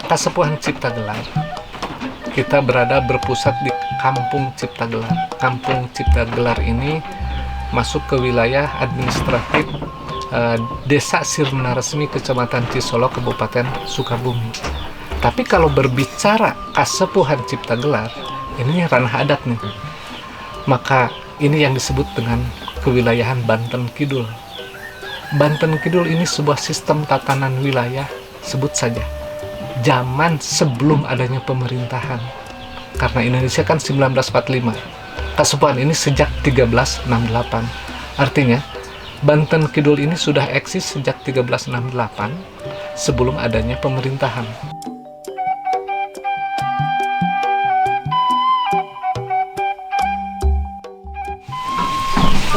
Kasepuhan Ciptagelar. Kita berpusat di Kampung Ciptagelar. Kampung Ciptagelar ini masuk ke wilayah administratif Desa Sirna Resmi, Kecamatan Cisolo, Kabupaten Sukabumi. Tapi kalau berbicara Kasepuhan Ciptagelar, ini ranah adat nih. Maka ini yang disebut dengan kewilayahan Banten Kidul. Banten Kidul ini sebuah sistem tatanan wilayah, sebut saja zaman sebelum adanya pemerintahan. Karena Indonesia kan 1945. Kasepuhan ini sejak 1368. Artinya, Banten Kidul ini sudah eksis sejak 1368 sebelum adanya pemerintahan.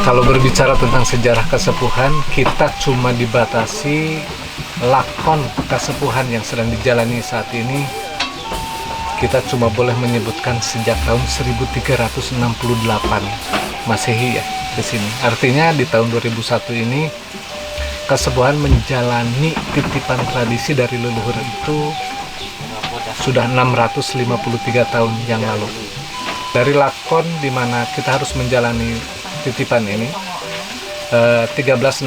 Kalau berbicara tentang sejarah Kasepuhan, kita cuma dibatasi lakon Kasepuhan yang sedang dijalani saat ini. Kita cuma boleh menyebutkan sejak tahun 1368 Masehi ya di sini. Artinya di tahun 2001 ini Kasepuhan menjalani titipan tradisi dari leluhur itu sudah 653 tahun yang lalu. Dari lakon di mana kita harus menjalani titipan ini, 1368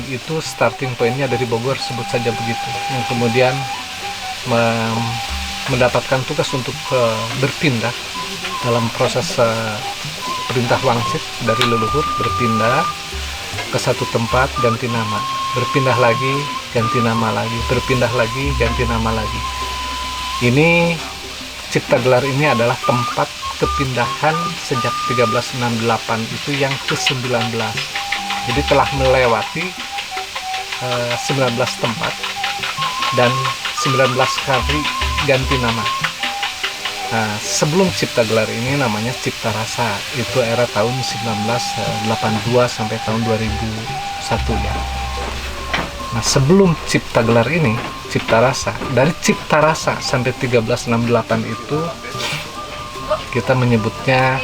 itu starting pointnya dari Bogor, sebut saja begitu, yang kemudian mendapatkan tugas untuk berpindah dalam proses perintah wangsit dari leluhur, berpindah ke satu tempat, ganti nama, berpindah lagi, ganti nama lagi, berpindah lagi, ganti nama lagi. Ini Ciptagelar ini adalah tempat kepindahan sejak 1368 itu yang ke-19. Jadi telah melewati 19 tempat dan 19 kali ganti nama. Nah, sebelum Ciptagelar ini namanya Cipta Rasa, itu era tahun 1982 sampai tahun 2001 ya. Nah, sebelum Ciptagelar ini, Cipta Rasa, dari Cipta Rasa sampai 1368 itu kita menyebutnya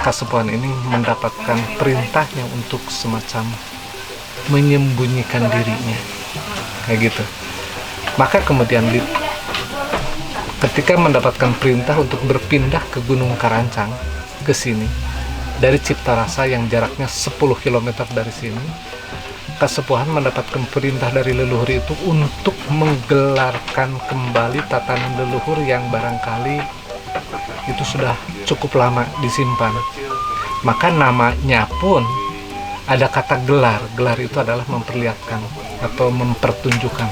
Kasepuhan ini mendapatkan perintahnya untuk semacam menyembunyikan dirinya, kayak gitu. Maka kemudian ketika mendapatkan perintah untuk berpindah ke Gunung Karancang, ke sini dari Cipta Rasa yang jaraknya 10 km dari sini, Kasepuhan mendapatkan perintah dari leluhur itu untuk menggelarkan kembali tatanan leluhur yang barangkali itu sudah cukup lama disimpan. Maka namanya pun ada kata gelar. Gelar itu adalah memperlihatkan atau mempertunjukkan.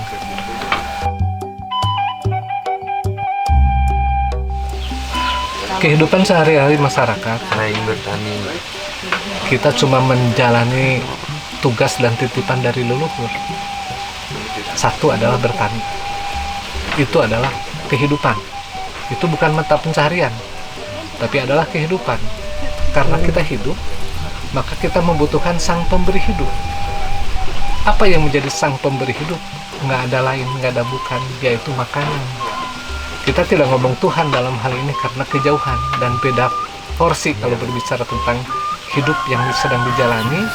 Kehidupan sehari-hari masyarakat, kita cuma menjalani tugas dan titipan dari leluhur. Satu adalah bertani. Itu adalah kehidupan. Itu bukan mata pencaharian, tapi adalah kehidupan. Karena kita hidup, maka kita membutuhkan sang pemberi hidup. Apa yang menjadi sang pemberi hidup? Nggak ada lain, nggak ada bukan, yaitu makanan. Kita tidak ngomong Tuhan dalam hal ini karena kejauhan dan beda porsi kalau berbicara tentang hidup yang sedang dijalani,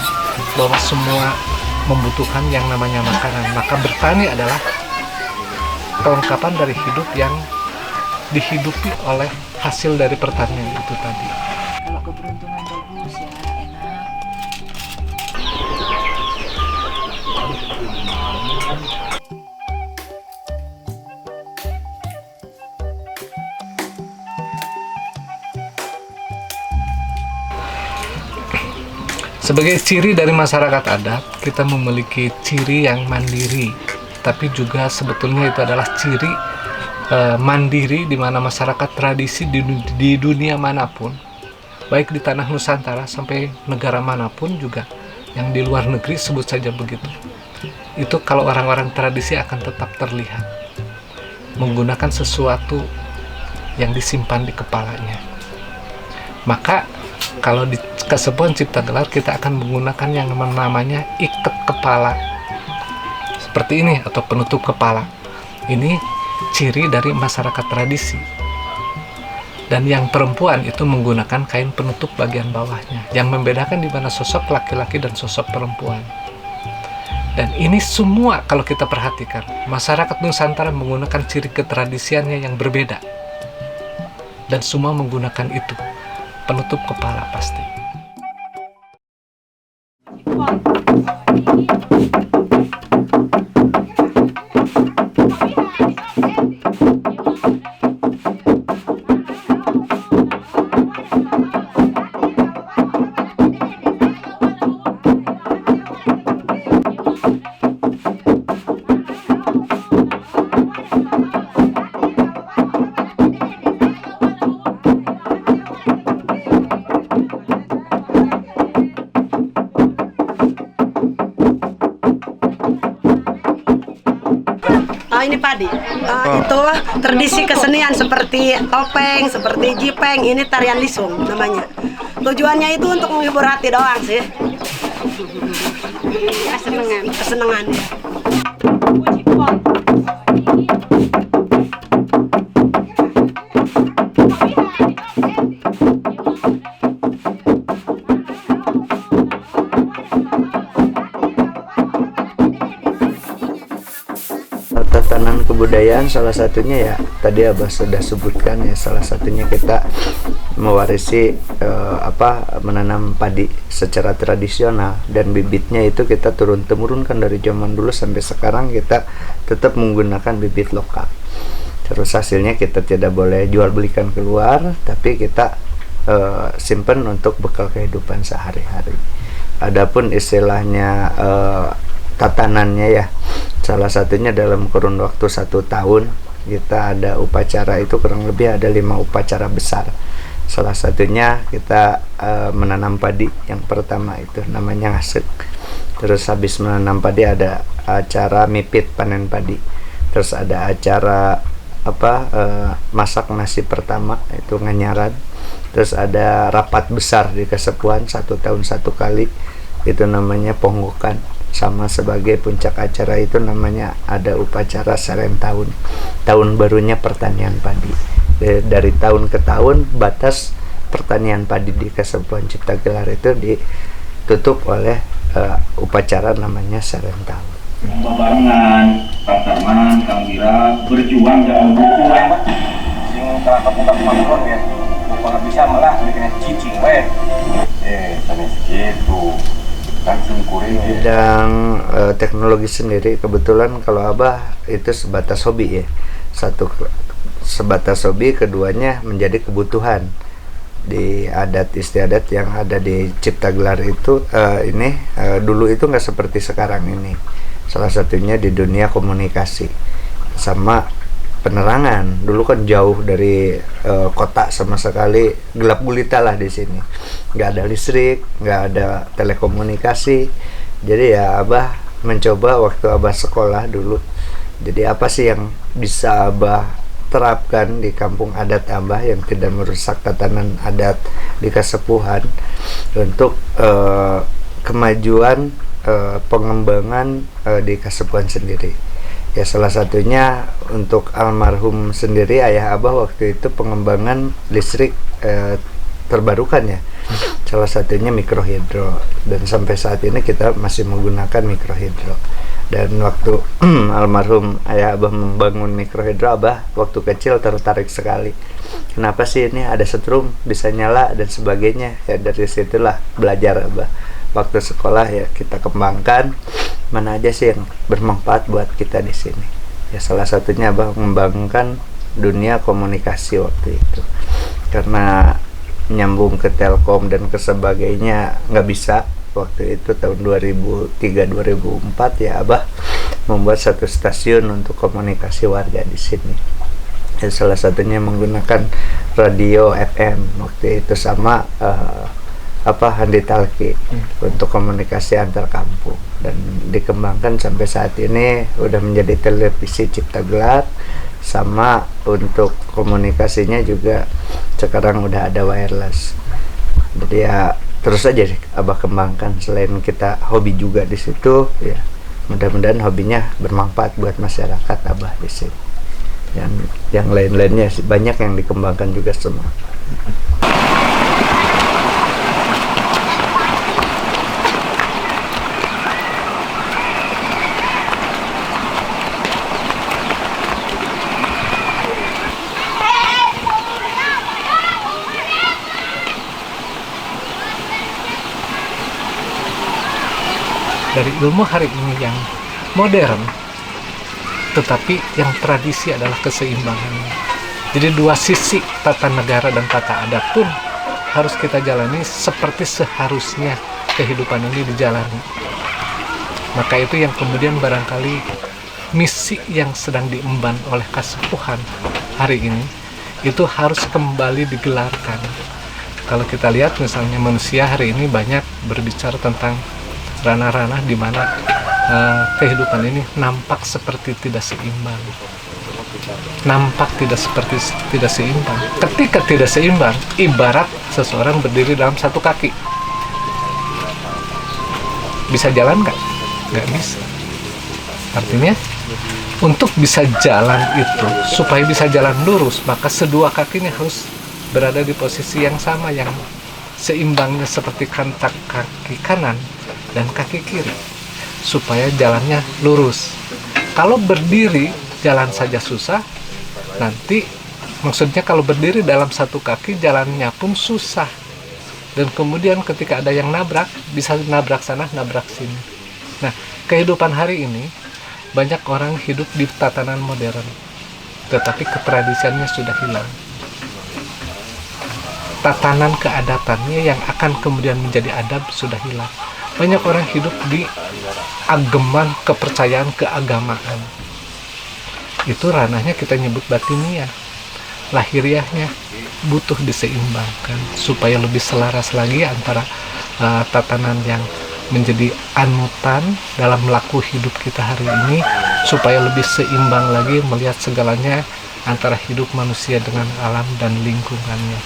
bahwa semua membutuhkan yang namanya makanan. Maka bertani adalah kelengkapan dari hidup yang dihidupi oleh hasil dari pertanian itu tadi. Kalau keberuntungan bagus ya enak. Sebagai ciri dari masyarakat adat, kita memiliki ciri yang mandiri, tapi juga sebetulnya itu adalah ciri mandiri di mana masyarakat tradisi di dunia manapun, baik di tanah Nusantara sampai negara manapun juga, yang di luar negeri sebut saja begitu. Itu kalau orang-orang tradisi akan tetap terlihat menggunakan sesuatu yang disimpan di kepalanya. Maka kalau di Kasepuhan Ciptagelar kita akan menggunakan yang namanya ikat kepala seperti ini atau penutup kepala. Ini ciri dari masyarakat tradisi. Dan yang perempuan itu menggunakan kain penutup bagian bawahnya. Yang membedakan di mana sosok laki-laki dan sosok perempuan. Dan ini semua kalau kita perhatikan, masyarakat Nusantara menggunakan ciri ketradisiannya yang berbeda. Dan semua menggunakan itu, penutup kepala pasti. Ini padi. Itu tradisi kesenian seperti topeng, seperti jipeng. Ini tarian lisung namanya. Tujuannya itu untuk menghibur hati doang sih. Kesenangan. Kesenangan. Tatanan kebudayaan salah satunya ya tadi Abah sudah sebutkan ya, salah satunya kita mewarisi menanam padi secara tradisional, dan bibitnya itu kita turun temurunkan dari zaman dulu sampai sekarang kita tetap menggunakan bibit lokal. Terus hasilnya kita tidak boleh jual belikan keluar, tapi kita simpan untuk bekal kehidupan sehari-hari. Adapun istilahnya tatanannya ya, salah satunya dalam kurun waktu 1 tahun kita ada upacara, itu kurang lebih ada 5 upacara besar. Salah satunya kita menanam padi. Yang pertama itu namanya ngasek. Terus habis menanam padi ada acara mipit panen padi. Terus ada acara masak nasi pertama, itu nganyaran. Terus ada rapat besar di Kasepuhan 1 tahun 1 kali, itu namanya ponggokan. Sama sebagai puncak acara itu namanya ada upacara serent tahun barunya pertanian padi. Dari tahun ke tahun batas pertanian padi di Kasepuhan Ciptagelar itu ditutup oleh upacara namanya serent tahun. Barengan, Kang Tarman, Kang Bira berjuang jangan berjuang. Sing kalau kamu mangkon ya, kalau bisa malah bikin cicing we. Sanes gitu. Bidang teknologi sendiri kebetulan kalau Abah itu sebatas hobi ya. Satu sebatas hobi, keduanya menjadi kebutuhan di adat istiadat yang ada di Ciptagelar itu. Dulu itu nggak seperti sekarang ini. Salah satunya di dunia komunikasi sama penerangan. Dulu kan jauh dari kota sama sekali, gelap gulita lah di sini. Nggak ada listrik, nggak ada telekomunikasi. Jadi ya Abah mencoba waktu Abah sekolah dulu. Jadi apa sih yang bisa Abah terapkan di kampung adat Abah yang tidak merusak tatanan adat di Kasepuhan untuk kemajuan pengembangan di Kasepuhan sendiri. Ya salah satunya untuk almarhum sendiri ayah Abah waktu itu pengembangan listrik terbarukan ya. Salah satunya mikrohidro, dan sampai saat ini kita masih menggunakan mikrohidro. Dan waktu almarhum ayah Abah membangun mikrohidro, Abah waktu kecil tertarik sekali. Kenapa sih ini ada setrum bisa nyala dan sebagainya. Ya dari situlah belajar Abah. Waktu sekolah ya kita kembangkan mana aja sih yang bermanfaat buat kita di sini. Ya salah satunya Abah mengembangkan dunia komunikasi waktu itu. Karena nyambung ke Telkom dan ke sebagainya nggak bisa waktu itu tahun 2003-2004 ya Abah membuat satu stasiun untuk komunikasi warga di sini. Ya, salah satunya menggunakan radio FM waktu itu sama Handi Talki untuk komunikasi antar kampung, dan dikembangkan sampai saat ini udah menjadi televisi Ciptagelar. Sama untuk komunikasinya juga sekarang udah ada wireless. Jadi ya terus aja Abah kembangkan, selain kita hobi juga di situ ya. Mudah-mudahan hobinya bermanfaat buat masyarakat Abah di sini. Yang lain-lainnya banyak yang dikembangkan juga semua. dari ilmu hari ini yang modern, tetapi yang tradisi adalah keseimbangan. Jadi dua sisi tata negara dan tata adat pun harus kita jalani seperti seharusnya kehidupan ini dijalani. Maka itu yang kemudian barangkali misi yang sedang diemban oleh Kasepuhan hari ini itu harus kembali digelarkan. Kalau kita lihat misalnya manusia hari ini banyak berbicara tentang ranah-ranah di mana kehidupan ini nampak seperti tidak seimbang. Nampak tidak seimbang. Ketika tidak seimbang, ibarat seseorang berdiri dalam satu kaki. Bisa jalan nggak? Nggak bisa. Artinya, untuk bisa jalan itu, supaya bisa jalan lurus, maka kedua kakinya harus berada di posisi yang sama, yang seimbangnya seperti kaki kanan dan kaki kiri, supaya jalannya lurus. Kalau berdiri jalan saja susah, nanti maksudnya kalau berdiri dalam satu kaki jalannya pun susah, dan kemudian ketika ada yang nabrak, bisa nabrak sana nabrak sini. Nah, kehidupan hari ini banyak orang hidup di tatanan modern, tetapi ketradisiannya sudah hilang. Tatanan keadatannya yang akan kemudian menjadi adab sudah hilang. Banyak orang hidup di ageman kepercayaan keagamaan. Itu ranahnya kita nyebut batiniah. Lahiriahnya butuh diseimbangkan supaya lebih selaras lagi antara tatanan yang menjadi anutan dalam laku hidup kita hari ini, supaya lebih seimbang lagi melihat segalanya antara hidup manusia dengan alam dan lingkungannya.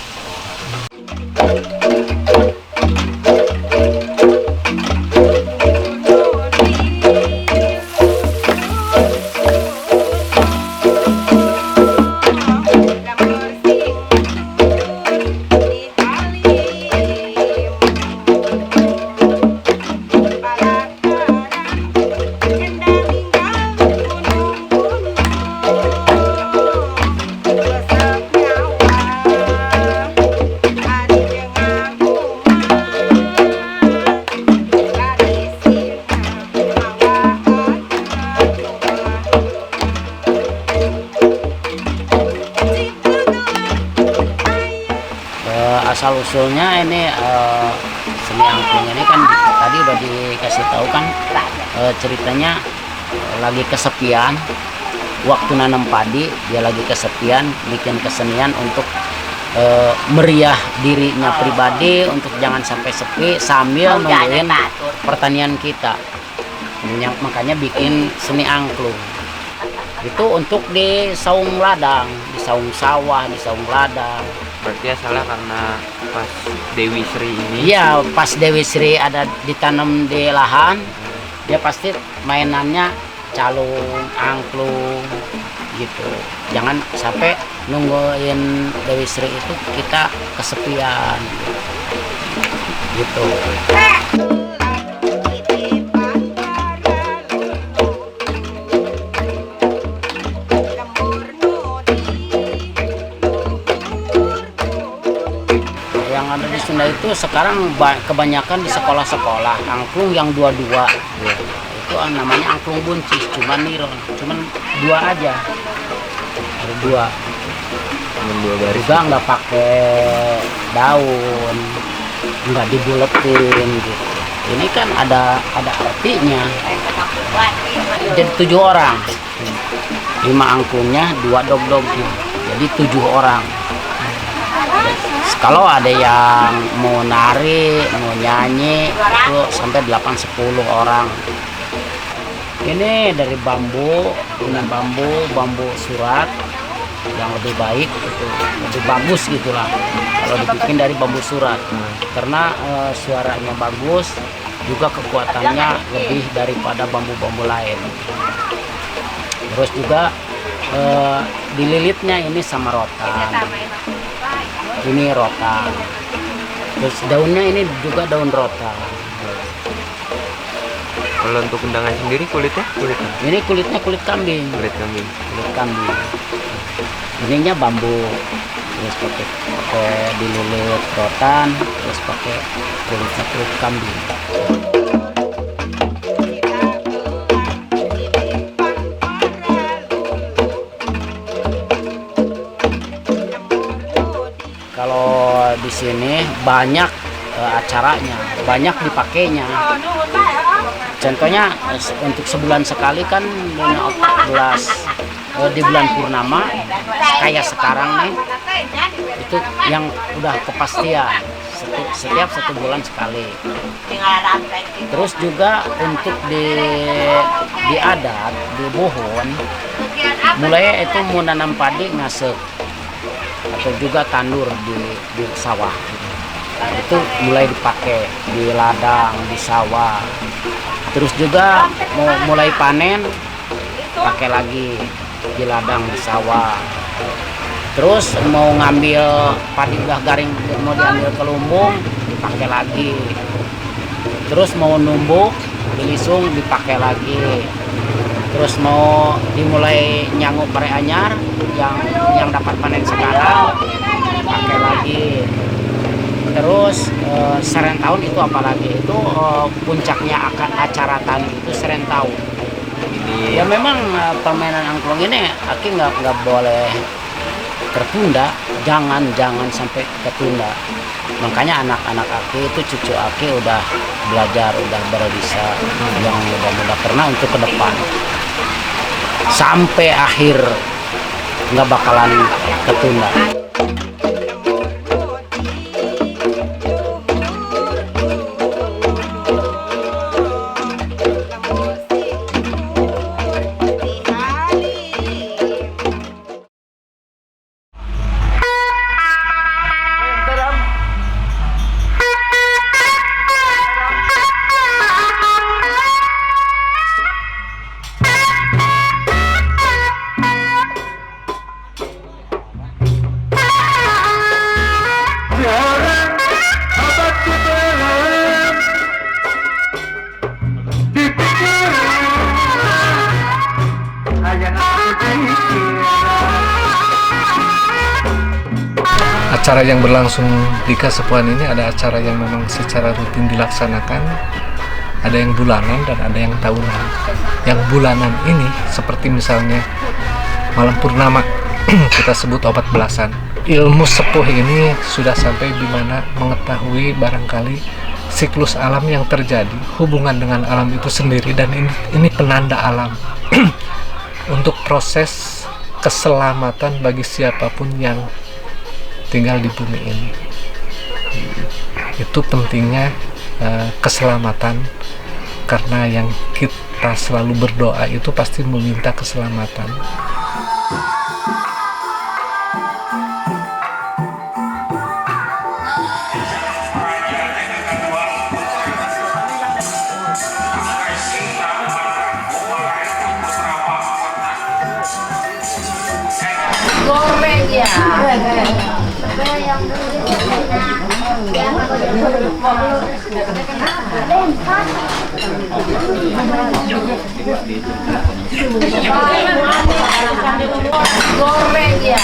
Asal usulnya ini seni angklung ini kan tadi udah dikasih tahu kan, ceritanya lagi kesepian waktu nanam padi, dia lagi kesepian bikin kesenian untuk meriah dirinya pribadi untuk jangan sampai sepi sambil nungguin pertanian kita. Makanya bikin seni angklung itu untuk di saung ladang, di saung sawah, di saung ladang. Berarti asalnya karena pas Dewi Sri ini? Iya, pas Dewi Sri ada ditanam di lahan, dia pasti mainannya calung, angklung, gitu. Jangan sampai nungguin Dewi Sri itu kita kesepian, gitu. Yang ada di Sunda itu sekarang kebanyakan di sekolah-sekolah angklung yang dua-dua, itu namanya angklung buncis, cuman dua aja, ada dua, Dua baris. juga nggak pakai daun, nggak dibuletin gitu. Ini kan ada artinya. Jadi 7 orang, 5 angklungnya, 2 dog-dognya, jadi 7 orang. Kalau ada yang mau nari, mau nyanyi, itu sampai 8-10 orang. Ini dari bambu, ini bambu surat yang lebih baik, itu lebih bagus gitulah. Kalau dibikin dari bambu surat, karena suaranya bagus, juga kekuatannya lebih daripada bambu-bambu lain. Terus juga dililitnya ini sama rotan. Ini rotan, terus daunnya ini juga daun rotan. Kalau untuk undangan sendiri kulitnya? Ini kulitnya kulit kambing. Kulit kambing. Kulit kambing. Ininya bambu, terus pakai dililit rotan, terus pakai kulit kambing. sini banyak acaranya, banyak dipakainya. Contohnya untuk sebulan sekali kan bulan 14 di bulan purnama kayak sekarang nih, itu yang udah kepastian setiap 1 bulan sekali. Terus juga untuk di adat di Bohon mulai itu mau nanam padi ngasek atau juga tandur di sawah gitu. Itu mulai dipakai di ladang, di sawah. Terus juga mau mulai panen pakai lagi di ladang, di sawah. Terus mau ngambil padi udah garing mau diambil ke lumbung dipakai lagi. Terus mau numbuk dilisung dipakai lagi. Terus mau dimulai nyanguk pare anyar yang dapat panen sekarang dipakai lagi. Terus serentahun itu apalagi itu puncaknya acara tani itu serentahun. Ya memang permainan angklung ini Aki nggak boleh tertunda, jangan sampai tertunda. Makanya anak-anak Aki itu cucu Aki udah belajar, udah bisa yang mudah-mudah pernah untuk ke depan sampai akhir nggak bakalan tertunda. Acara yang berlangsung di Kasepuhan ini ada acara yang memang secara rutin dilaksanakan, ada yang bulanan dan ada yang tahunan. Yang bulanan ini seperti misalnya malam purnama kita sebut obat belasan. Ilmu sepuh ini sudah sampai di mana mengetahui barangkali siklus alam yang terjadi, hubungan dengan alam itu sendiri, dan ini penanda alam untuk proses keselamatan bagi siapapun yang tinggal di bumi ini. Itu pentingnya keselamatan, karena yang kita selalu berdoa itu pasti meminta keselamatan. Goreng ya. Goreng ya.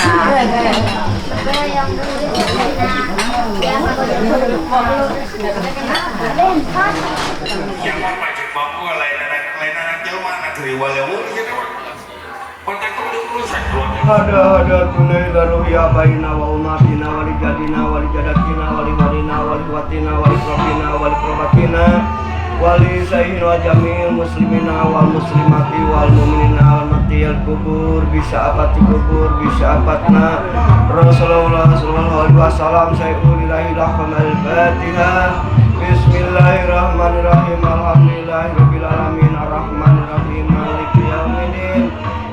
Ada tunai laruya baina wa umatina wali jadina wali jadatina wali walina wali watina wali krobina wali krobatina wali sayin wa jamil muslimina wal muslimati wal mu'minina wal matiyal kubur bisa apati kubur bisa apatna Rasulullah sallallahu alaihi wasallam sayyulillahi lahmal fatihah. Bismillahirrahmanirrahim. Alhamdulillahirabbil alamin arrahmanir rahim maliki yaumiddin.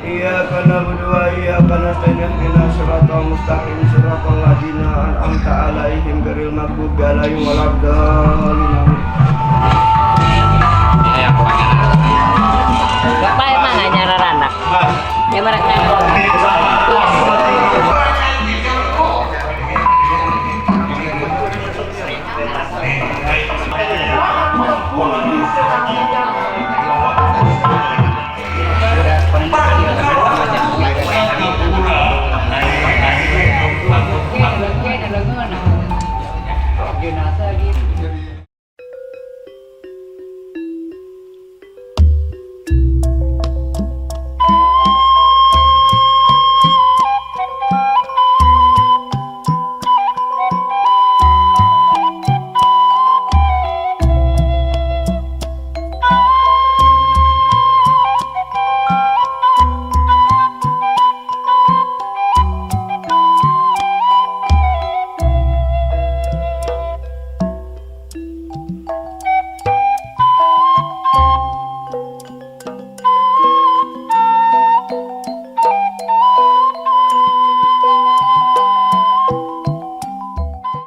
Iyyaka na'budu wa iyyaka nasta'in ihdinas siratal mustaqim siratal ladzina an'amta 'alaihim ghairil maghdubi 'alaihim waladdallin.